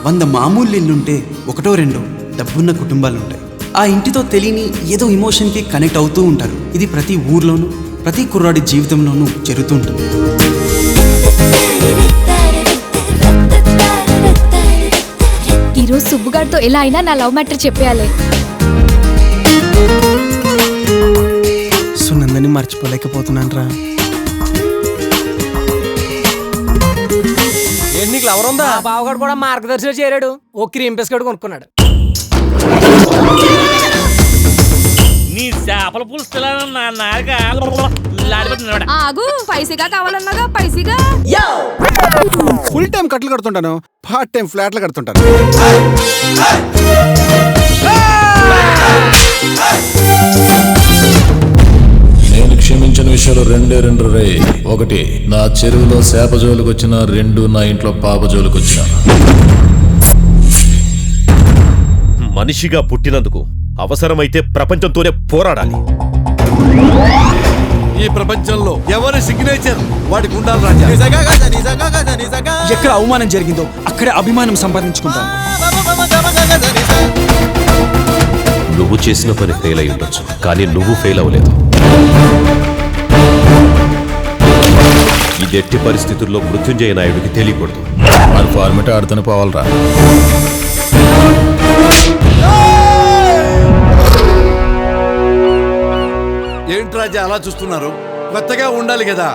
100 మామూలు ఇల్లుంటే ఒకటో రెండో డబ్బున్న కుటుంబాలు ఉంటాయి. ఆ ఇంటితో తెలియని ఏదో ఎమోషన్కి కనెక్ట్ అవుతూ ఉంటారు. ఇది ప్రతి ఊర్లోనూ ప్రతి కుర్రాడి జీవితంలోనూ జరుగుతూ ఉంటుంది. ఈరోజు సుబ్బుగారితో ఎలా అయినా నా లవ్ మ్యాటర్ చెప్పేయాలి. సునందని మర్చిపోలేకపోతున్నాను రా. నీకు లవర్ ఉందా? బావగాడు కూడా మార్గదర్శిలో చేరాడు. ఓ క్రీమ్ బిస్కెట్ కొనుక్కున్నాడు. నీ చేపల పులుసు ఆగు, పైసగా కావాలన్నాగా పైసగా. ఫుల్ టైం కట్లు కడుతుంటాను, పార్ట్ టైం ఫ్లాట్లు కడుతుంటాను. నేను క్షమించిన విషయాలు రెండు రే. ఒకటి, నా చెరువులో చేప జోలికి వచ్చిన. 2, నా ఇంట్లో పాప జోలికి వచ్చిన. మనిషిగా పుట్టినందుకు అవసరమైతే ప్రపంచంతోనే పోరాడాలి. ఈ ప్రపంచంలో ఎవరి సిగ్నేచర్ వాడికి ఉండాలి రాజా. ఎక్కడ అవమానం జరిగిందో అక్కడే అభిమానం సంపాదించుకుంటాను. నువ్వు చేసిన పని ఫెయిల్ అయి ఉండొచ్చు, కానీ నువ్వు ఫెయిల్ అవ్వలేదు. ఇది ఎట్టి పరిస్థితుల్లో మృత్యుంజయ నాయుడికి తెలియకూడదు. మరి ఫార్మేట్ ఆడుతూనే పోవాలరా. ఏంటి రాజా అలా చూస్తున్నారు? కొత్తగా ఉండాలి కదా.